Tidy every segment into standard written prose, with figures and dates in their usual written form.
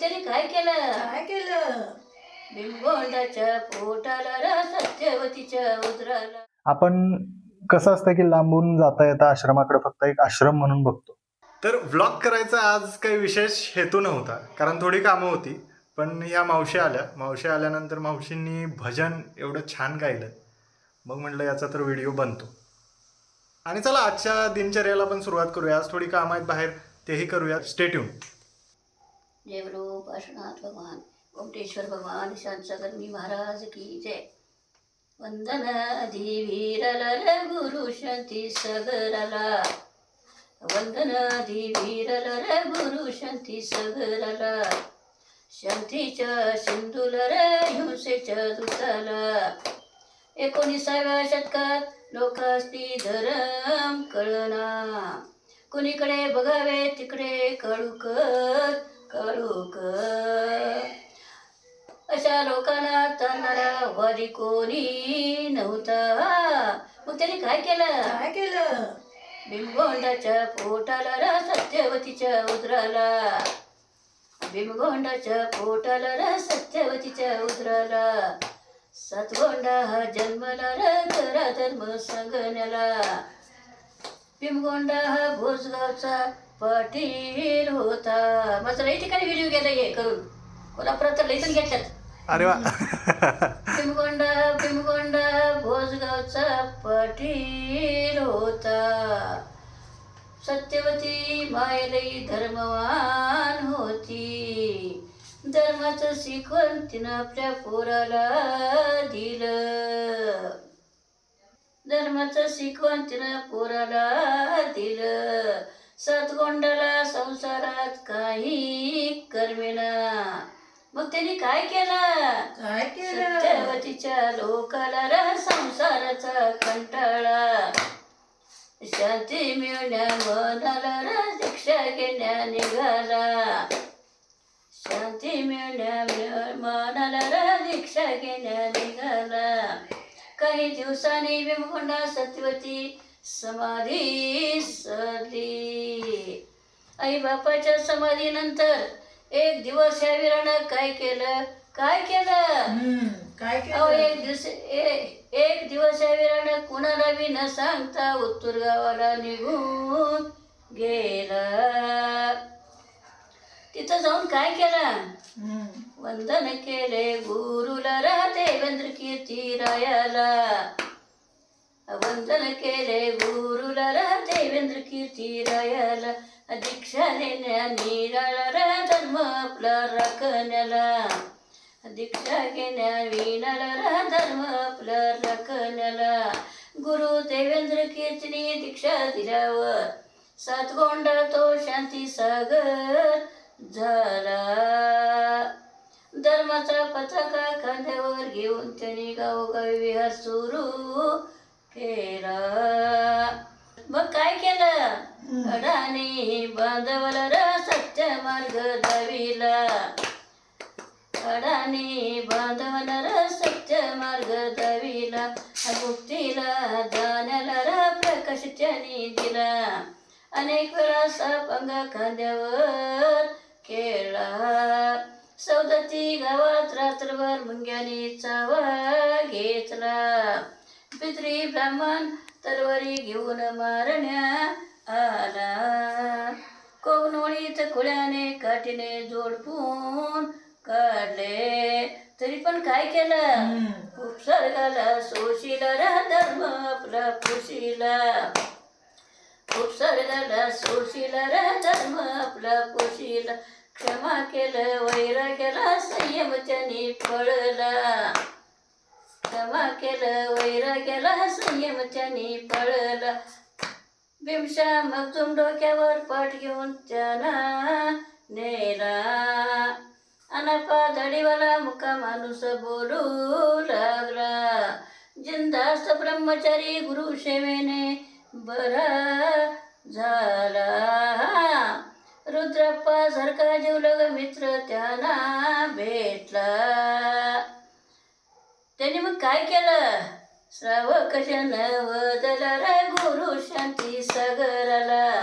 त्याने काय केलं बिंबोंडाच्या पोटाला रा सत्यवतीच्या उदराला. आपण कसं असतं की लांबून जाता येता आश्रमाकडे फक्त एक आश्रम म्हणून बघतो. तर व्लॉग करायचा आज काही विशेष हेतू नव्हता, कारण थोडी कामं होती. पण ह्या मावशी आल्यानंतर मावशींनी भजन एवढं छान गायलं, मग म्हटलं याचा तर व्हिडिओ बनतो. आणि चला आजच्या दिनचर्याला पण सुरुवात करूया. आज थोडी कामं आहेत बाहेर, तेही करूया. Stay tune. देवरूप पार्श्वनाथ भगवान गोमटेश्वर भगवान शांतगर्मी महाराज की जय. वंदन अधिवीरला रे गुरु शांती सगराला. वंदन अधिवीरला रे गुरु शांती सगराला. शांतीच्या सिंधूला रे हिंसेच्या दूताला. 19व्या शतकात लोकांनी धर्म कळना. कुणीकडे बघावे तिकडे काळुकत अशा लोकांना ताणणारा वादी कोणी नव्हता. मग त्याने काय केलं बिंबोंडाच्या पोटाला रा सत्यवतीच्या उदराला. बिंबोंडाच्या पोटाला रा सत्यवतीच्या उदराला. सातगोंडा हा जन्मला रा खरा धर्म सांगण्याला. भीमगोंडा हा भोसगावचा पाटील होता. माझं लई ठिकाणी व्हिडिओ गेला हे करून, कोल्हापुरात तर लईतून घेतल्यात. अरे वा. भीमगोंडा भोसगावचा पाटील होता. सत्यवती मायलई धर्मवान होती. धर्माचं शिकवण तिनं आपल्या पोराला दिलं. धर्माचं शिकवण तिनं पोराला दिलं. सातगोंडाला संसारात काही करमेना. मग त्यांनी काय केलं सत्यवतीच्या लोकाला रा संसाराचा कंटाळा. शांती मिळण्या मनाला रा दीक्षा घेण्या निघाला. शांती मिळण्या मनाला रा दीक्षा घेण्या निघाला. काही दिवसांनी भीमगोंडा सत्यवती समाधी सरली. आई बापाच्या समाधीनंतर एक दिवस या वीरानं काय केलं एक दिवस या वीरानं कुणाला बी न सांगता उत्तूर गावाला निघून गेला. तिथं जाऊन काय केलं वंदन केले गुरुला रा देवेंद्र कीर्ती रायाला. वंदन केले गुरुला रा देवेंद्र कीर्ती रायाला. दीक्षा देण्या निराळा रा धर्म आपला राखण्याला. दीक्षा घेण्या विणाला रा धर्म आपला राखण्याला. गुरु देवेंद्र कीर्तीने दीक्षा दिल्यावर सातगोंडा तो शांती सागर झाला. धर्माचा पताका खांद्यावर घेऊन त्यांनी गावोगावी विहार सुरू केला. मग काय केलं अडाणी बांधवला रा सत्य मार्ग दाविला. अडाणी बांधवला रा सत्य मार्ग दाविला. मुक्तीला जाण्याला रा प्रकाश त्यांनी दिला. अनेक वेळा साप अंगा खांद्यावर खेळला. सौदत्ती गावात रात्रभर मुंग्याने चावा घेतला. पितरी ब्राह्मण तलवारी घेऊन मारण्या आला. कोगनोळीत खुळ्याने काठीने जोडपून काढले. तरी पण काय केलं उपसर्गाला सोशीला रा धर्म आपला पोशीला. उपसर्गाला सोशीला रा धर्म आपला पोशीला. क्षमा केलं वैराग्याला संयम त्याने पळला. क्षमा केलं वैराग्याला संयम त्याने पळला. भीमशा मगजूम डोक्यावर पाठ घेऊन त्यांना नेला. अनपा धडीवाला मुका माणूस बोलू लागला. जिंदास्त ब्रह्मचारी गुरु सेवेने बरा झाला. रुद्रप्पा सारखा जीवलग मित्र त्यांना भेटला. त्यांनी मग काय केलं श्रावक जन वदला रे गुरु शांती सागराला.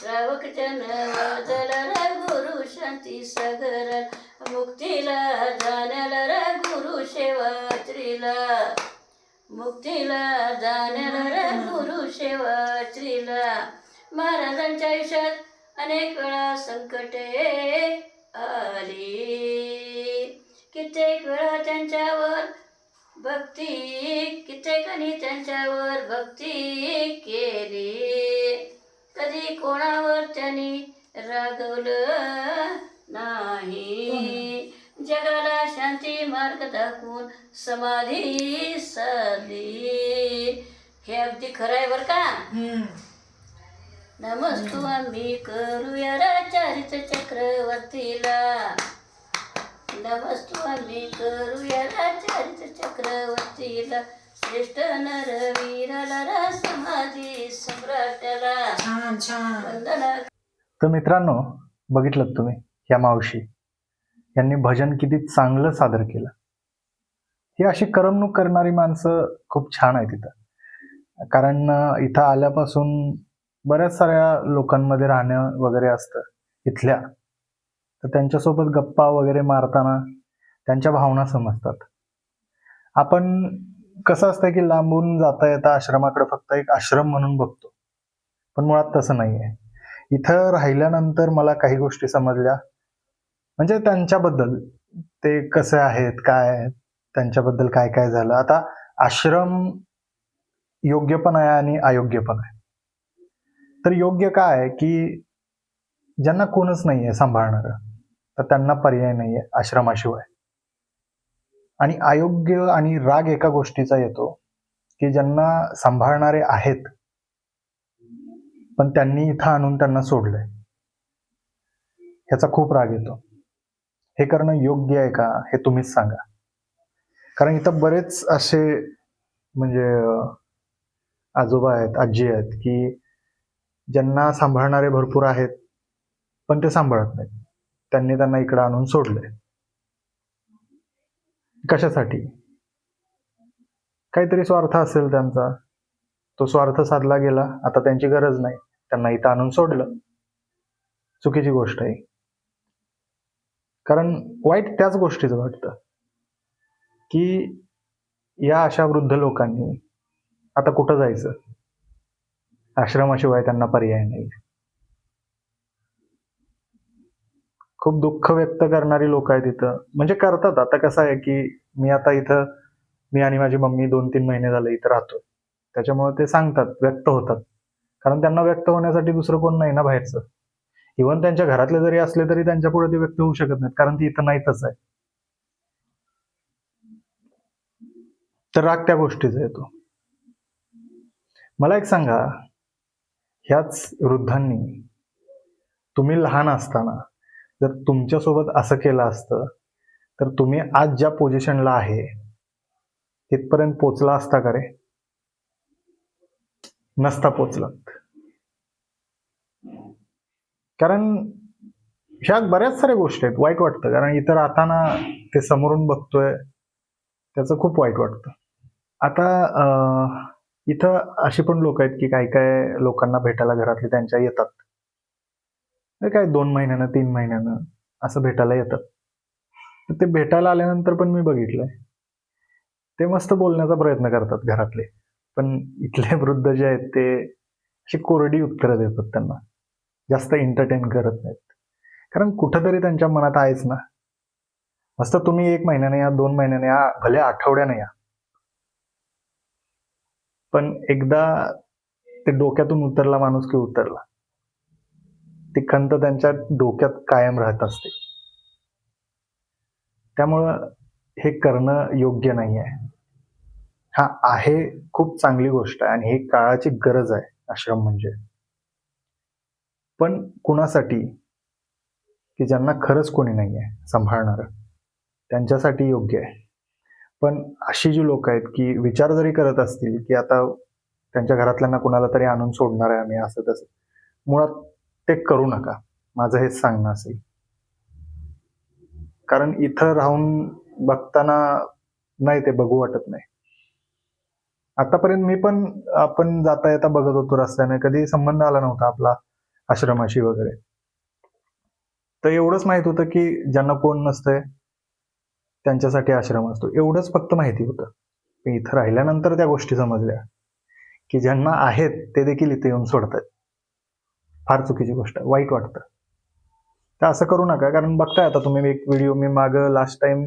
श्रावक जन वदला गुरु शांती सागर मुक्तीला जाण्याला रे गुरु सेवाश्रीला मुक्तीला जाण्याला रे गुरु सेवाश्रीला महाराजांच्या आयुष्यात अनेक वेळा संकटे आली कित्येक वेळा त्यांच्यावर भक्ती कित्येकांनी त्यांच्यावर भक्ती केली कधी कोणावर त्यांनी रागवलं नाही जगाला शांती मार्ग दाखवून समाधी साधली हे अगदी खरं आहे बरं का नमस्तू आम्ही करूया राचारित चक्रवर्तीला नमस्तू आम्ही करूया राचारित चक्रवर्तीला श्रेष्ठ नरवीराला रा समाधी सम्राटाला वंदना. तर मित्रांनो, बघितलं तुम्ही या मावशी यांनी भजन किती चांगलं सादर केलं. ही अशी करमणूक करणारी माणसं खूप छान आहेत इथं. कारण इथं आल्यापासून बऱ्याच साऱ्या लोकांमध्ये राहणं वगैरे असतं इथल्या, तर त्यांच्यासोबत गप्पा वगैरे मारताना त्यांच्या भावना समजतात. आपण कसं असतं की लांबून जाता येता आश्रमाकडे फक्त एक आश्रम म्हणून बघतो, पण मुळात तसं नाही आहे. इथं राहिल्यानंतर मला काही गोष्टी समजल्या, म्हणजे त्यांच्याबद्दल ते कसे आहेत, काय त्यांच्याबद्दल काय काय झालं. आता आश्रम योग्य पण आहे आणि अयोग्य पण आहे. तर योग्य काय आहे की ज्यांना कोणच नाही आहे सांभाळणारं, तर त्यांना पर्याय नाही आहे आश्रमाशिवाय. आणि अयोग्य आणि राग एका गोष्टीचा येतो की ज्यांना सांभाळणारे आहेत पण त्यांनी इथं आणून त्यांना सोडलंय, ह्याचा खूप राग येतो. हे करणं योग्य आहे का हे तुम्हीच सांगा. कारण इथं बरेच असे म्हणजे आजोबा आहेत, आजी आहेत की ज्यांना सांभाळणारे भरपूर आहेत पण ते सांभाळत नाहीत. त्यांनी त्यांना इकडं आणून सोडलंय. कशासाठी? काहीतरी स्वार्थ असेल त्यांचा, तो स्वार्थ साधला गेला, आता त्यांची गरज नाही, त्यांना इथं आणून सोडलं. चुकीची गोष्ट आहे. कारण वाईट त्याच गोष्टीचं वाटतं की या अशा वृद्ध लोकांनी आता कुठं जायचं, आश्रमाशिवाय त्यांना पर्याय नाही. खूप दुःख व्यक्त करणारी लोक आहेत इथं, म्हणजे करतात. आता कसं आहे की मी आता इथं, मी आणि माझी मम्मी 2-3 महिने झाले इथं राहतो, त्याच्यामुळे ते सांगतात, व्यक्त होतात. कारण त्यांना व्यक्त होण्यासाठी दुसरं कोण नाही ना बाहेरचं. इव्हन त्यांच्या घरातले जरी असले तरी त्यांच्या पुढे ते व्यक्त होऊ शकत नाहीत, कारण ती इथं नाहीतच आहे. तर राग त्या गोष्टीचा येतो. मला एक सांगा, ह्याच वृद्धांनी तुम्ही लहान असताना जर तुमच्यासोबत असं केलं असतं तर तुम्ही आज ज्या पोझिशनला आहे तिथपर्यंत पोचला असता का रे? नसता पोचलात. कारण ह्या बऱ्याच साऱ्या गोष्टी आहेत. वाईट वाटतं, कारण इथं राहताना ते समोरून बघतोय, त्याचं खूप वाईट वाटतं. आता इथं अशी पण लोक आहेत की काय काय लोकांना भेटायला घरातले त्यांच्या येतात. काय 2 महिन्यानं 3 महिन्यानं असं भेटायला येतात. तर ते भेटायला आल्यानंतर पण मी बघितलंय, ते मस्त बोलण्याचा प्रयत्न करतात घरातले, पण इथले वृद्ध जे आहेत ते अशी कोरडी उत्तरं देतात, त्यांना जास्त एंटरटेन करत नाहीत. कारण कुठंतरी त्यांच्या मनात आहेच ना, मस्त तुम्ही 1 महिन्याने या, 2 महिन्याने या, भले आठवड्याने या, पण एकदा ते डोक्यातून उतरला माणूस की उतरला, ती खंत त्यांच्या डोक्यात कायम राहत असते. त्यामुळं हे करणं योग्य नाही आहे. हा आहे, खूप चांगली गोष्ट आहे आणि ही काळाची गरज आहे आश्रम म्हणजे. पण कुणासाठी? की ज्यांना खरंच कोणी नाही आहे सांभाळणारं, त्यांच्यासाठी योग्य आहे. पण अशी जी लोक आहेत की विचार जरी करत असतील की आता त्यांच्या घरातल्यांना कुणाला तरी आणून सोडणार आहे आम्ही असं तसं, मुळात ते करू नका, माझं हेच सांगणं असेल. कारण इथं राहून बघताना नाही ते बघू वाटत नाही. आतापर्यंत मी पण, आपण जाता येता बघत होतो रस्त्याने, कधी संबंध आला नव्हता आपला आश्रमाशी वगैरे. तर एवढंच माहित होतं की ज्यांना कोण नसतंय त्यांच्यासाठी आश्रम असतो, एवढंच फक्त माहिती होतं. पण इथं राहिल्यानंतर त्या गोष्टी समजल्या की ज्यांना आहेत ते देखील इथे येऊन सोडतात. फार चुकीची गोष्ट आहे, वाईट वाटतं. तर असं करू नका, कारण बघताय आता तुम्ही एक व्हिडिओ मी मागं लास्ट टाइम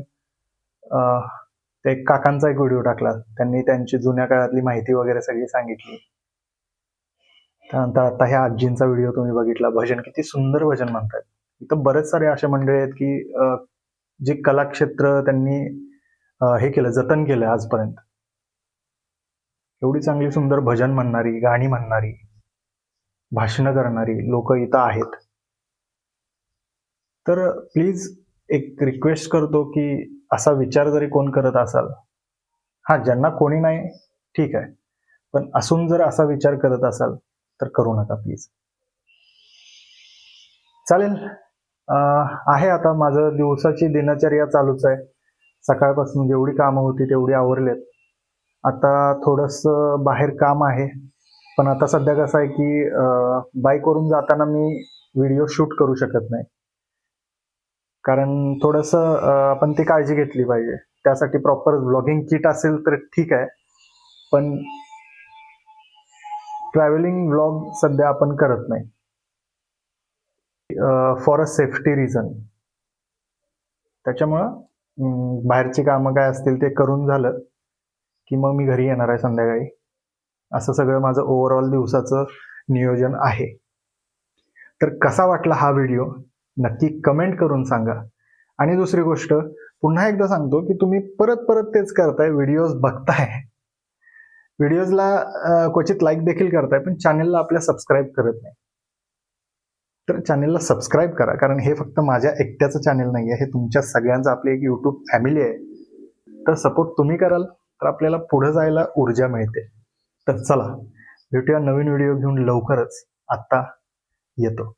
ते काकांचा एक व्हिडिओ टाकला, त्यांनी त्यांची जुन्या काळातली माहिती वगैरे सगळी सांगितली. त्यानंतर आता ह्या आजींचा व्हिडिओ तुम्ही बघितला, भजन किती सुंदर भजन म्हणतात. इथं बरेच सारे असे मंडळी आहेत की जे कलाक्षेत्र त्यांनी हे केलं, जतन केलं आजपर्यंत. एवढी चांगली सुंदर भजन म्हणणारी, गाणी म्हणणारी, भाषणं करणारी लोक इथं आहेत. तर प्लीज एक रिक्वेस्ट करतो की असा विचार जरी कोण करत असाल, हा ज्यांना कोणी नाही ठीक आहे, पण असून जर असा विचार करत असाल तर करू नका प्लीज. चालेल. आहे आता माझं दिवसाची दिनचर्या चालूच आहे. सकाळपासून जेवढी कामं होती तेवढी आवरलेत. आता थोडंसं बाहेर काम आहे, पण आता सध्या कसं आहे की बाईकवरून जाताना मी व्हिडिओ शूट करू शकत नाही, कारण थोडंसं आपण ती काळजी घेतली पाहिजे. त्यासाठी प्रॉपर व्लॉगिंग किट असेल तर ठीक आहे, पण ट्रॅव्हलिंग व्लॉग सध्या आपण करत नाही फॉर अ सेफ्टी रिझन. त्याच्यामुळं बाहेरची कामं काय असतील ते करून झालं की मग मी घरी येणार आहे संध्याकाळी. असं सगळं माझं ओव्हरऑल दिवसाचं नियोजन आहे. तर कसा वाटला हा व्हिडिओ नक्की कमेंट करून सांगा. आणि दुसरी गोष्ट पुन्हा एकदा सांगतो की तुम्ही परत परत तेच करताय, व्हिडिओज बघताय, व्हिडिओजला क्वचित लाईक देखील करताय, पण चॅनेलला आपल्या सबस्क्राईब करत नाही. तर चॅनेलला सबस्क्राईब करा, कारण हे फक्त माझ्या एकट्याचं चॅनेल नाही आहे, हे तुमच्या सगळ्यांचं आपली एक यूट्यूब फॅमिली आहे. तर सपोर्ट तुम्ही कराल तर आपल्याला पुढे जायला ऊर्जा मिळते. तर चला भेटूया नवीन व्हिडिओ घेऊन लवकरच. आत्ता येतो.